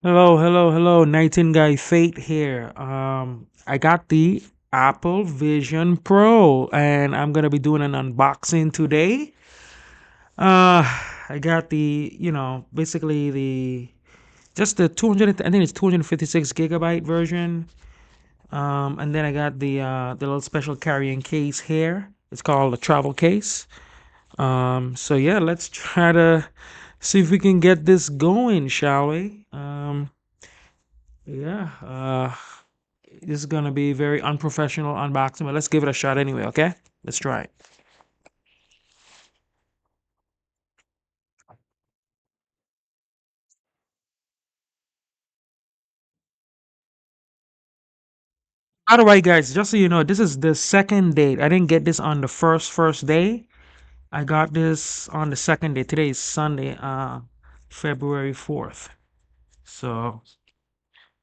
Hello, hello, hello. Nightin Guy Fate here. I got the Apple Vision Pro, and I'm gonna be doing an unboxing today. Uh, I got basically the just the 200. I think it's 256 gigabyte version. And then I got the little special carrying case here. It's called a travel case. So yeah, let's try to see if we can get this going, shall we? Yeah. This is gonna be very unprofessional unboxing, but let's give it a shot anyway, okay? Let's try it. By the way, guys, just so you know, this is the second date. I didn't get this on the first day. I got this on the second day. Today is Sunday, February 4th. So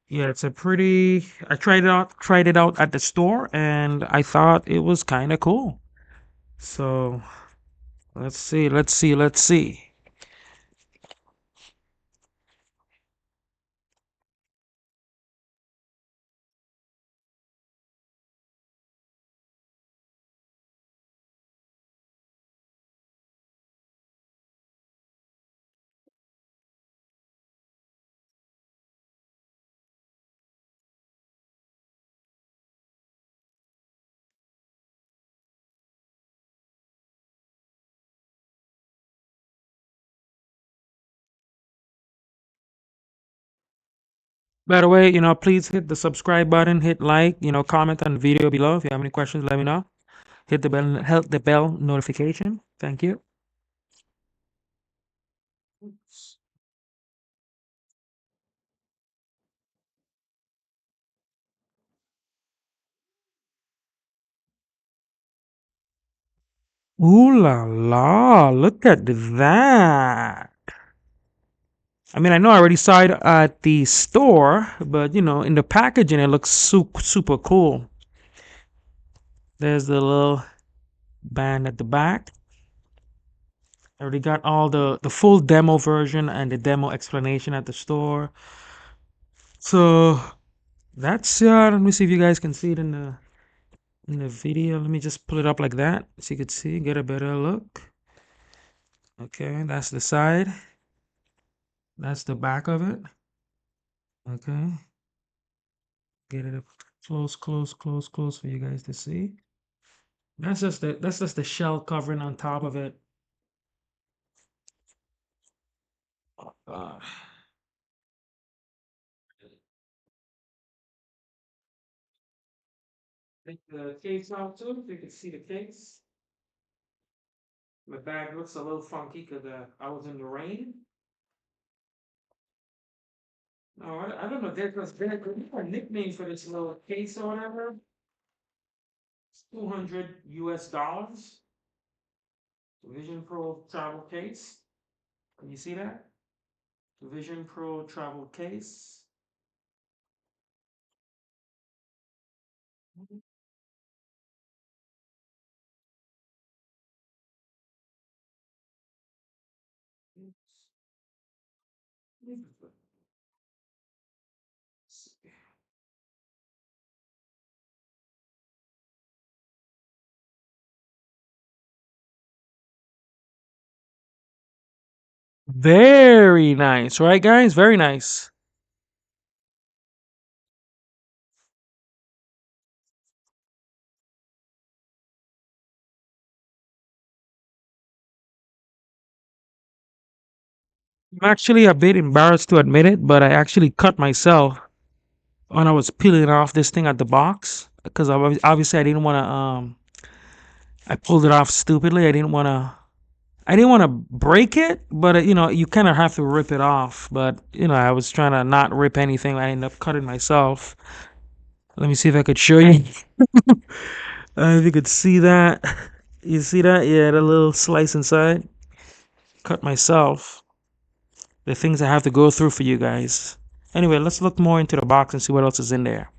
yeah, it's a pretty I tried it out at the store and I thought it was kinda cool. So let's see. By the way, please hit the subscribe button, hit like, comment on the video below. If you have any questions, let me know. Hit the bell notification. Thank you. Ooh la la, look at that. I mean, I know I already saw it at the store, but in the packaging, it looks super cool. There's the little band at the back. I already got all the full demo version and the demo explanation at the store. So that's let me see if you guys can see it in the video. Let me just pull it up like that so you could see, get a better look. Okay, that's the side. That's the back of it. Okay, get it up close for you guys to see. That's just the shell covering on top of it. Uh, take the case out too, so you can see the case. My bag looks a little funky because I was in the rain. No, I don't know. There's a nickname for this little case or whatever. It's 200 US dollars. Vision Pro travel case. Can you see that? Vision Pro travel case. Very nice, right, guys? Very nice. I'm actually a bit embarrassed to admit it, but I actually cut myself when I was peeling off this thing at the box because obviously I didn't want to. I pulled it off stupidly. I didn't want to break it, but you kind of have to rip it off. But I was trying to not rip anything. I ended up cutting myself. Let me see if I could show you. If you could see that. You see that? Yeah, the little slice inside. Cut myself. The things I have to go through for you guys. Anyway, let's look more into the box and see what else is in there.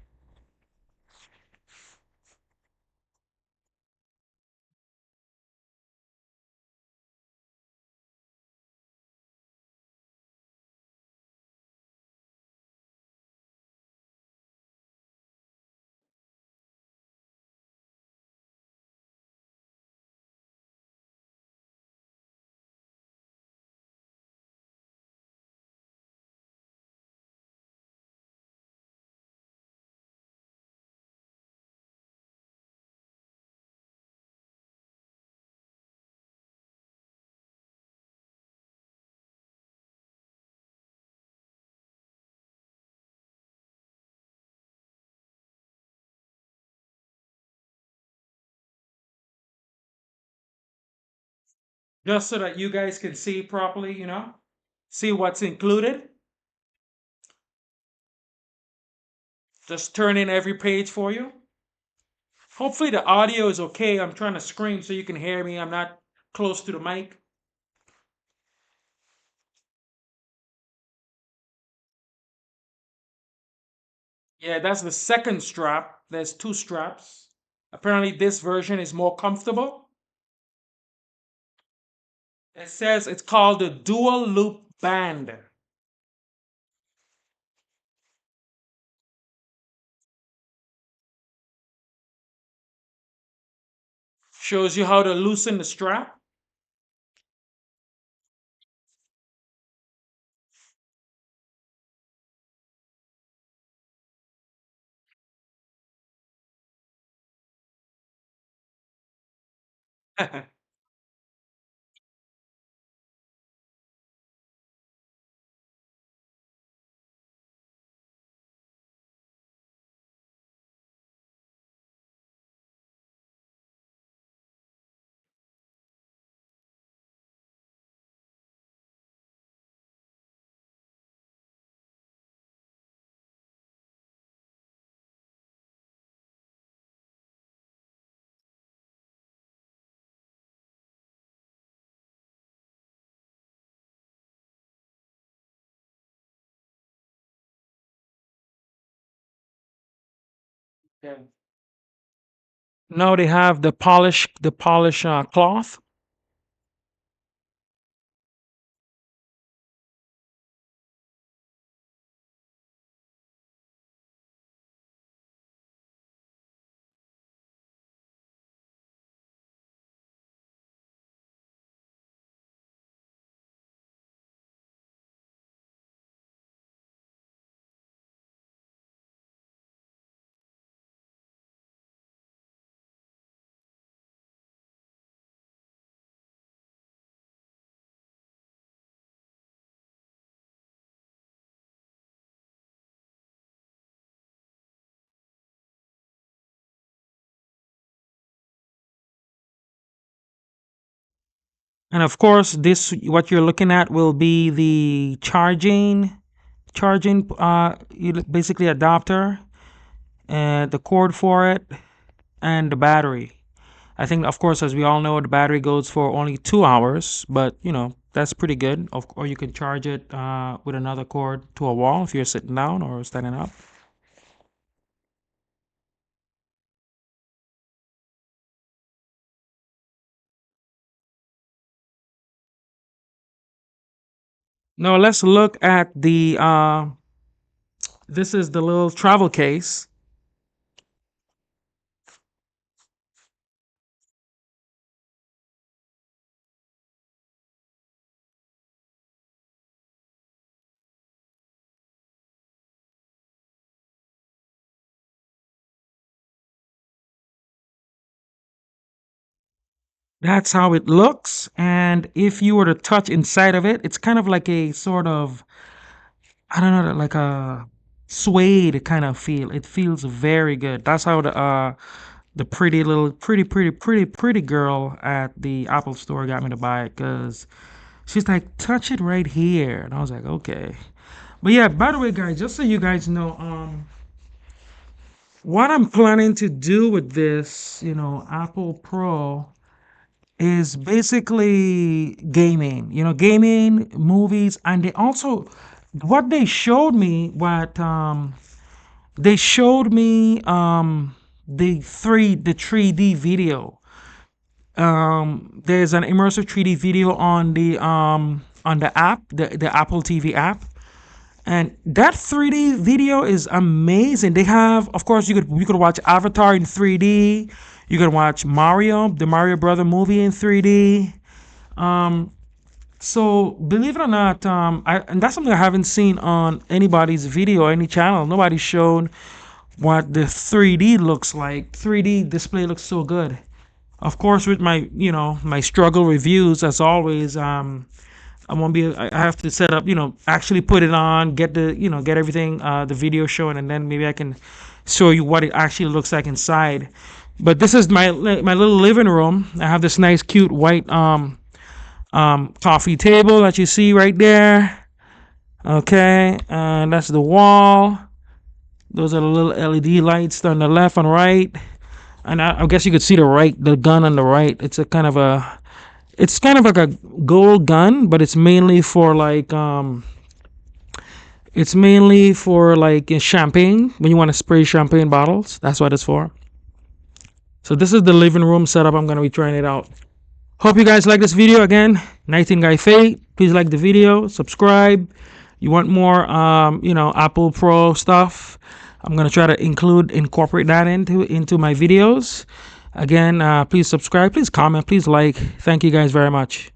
just so that you guys can see properly, see what's included. Just turn in every page for you. Hopefully the audio is okay. I'm trying to scream so you can hear me. I'm not close to the mic. Yeah, that's the second strap. There's two straps. Apparently this version is more comfortable. It says it's called the dual loop band. Shows you how to loosen the strap. Yeah. Now they have the polish cloth. And of course, this what you're looking at will be the charging basically adapter and the cord for it and the battery. I think, of course, as we all know, the battery goes for only 2 hours, but that's pretty good. Or you can charge it with another cord to a wall if you're sitting down or standing up. Now let's look at the. This is the little travel case. That's how it looks. And if you were to touch inside of it, it's kind of like a sort of, I don't know, like a suede kind of feel. It feels very good. That's how the pretty little pretty girl at the Apple store got me to buy it because she's like, touch it right here. And I was like, okay. But yeah, by the way, guys, just so you guys know, what I'm planning to do with this, Apple Pro is basically gaming, gaming, movies, and they also what they showed me the 3D video. There's an immersive 3D video on the app, the Apple TV app. And that 3D video is amazing. They have, of course, you could watch Avatar in 3D. You can watch Mario, the Mario Brother movie in 3D. Um, so believe it or not, and that's something I haven't seen on anybody's video or any channel. Nobody showed what the 3D looks like. 3D display looks so good. Of course, with my my struggle reviews, as always, I'm gonna be. I have to set up. Actually put it on, get everything, the video showing, and then maybe I can show you what it actually looks like inside. But this is my little living room. I have this nice, cute white coffee table that you see right there. Okay, and that's the wall. Those are the little LED lights on the left and right. And I guess you could see the gun on the right. It's it's kind of like a gold gun, but it's mainly for like champagne, when you want to spray champagne bottles. That's what it's for. So this is the living room setup. I'm going to be trying it out. Hope you guys like this video. Again, Nightingale Fate. Please like the video, subscribe. You want more Apple Pro stuff, I'm going to try to incorporate that into my videos. Again, please subscribe, please comment, please like. Thank you guys very much.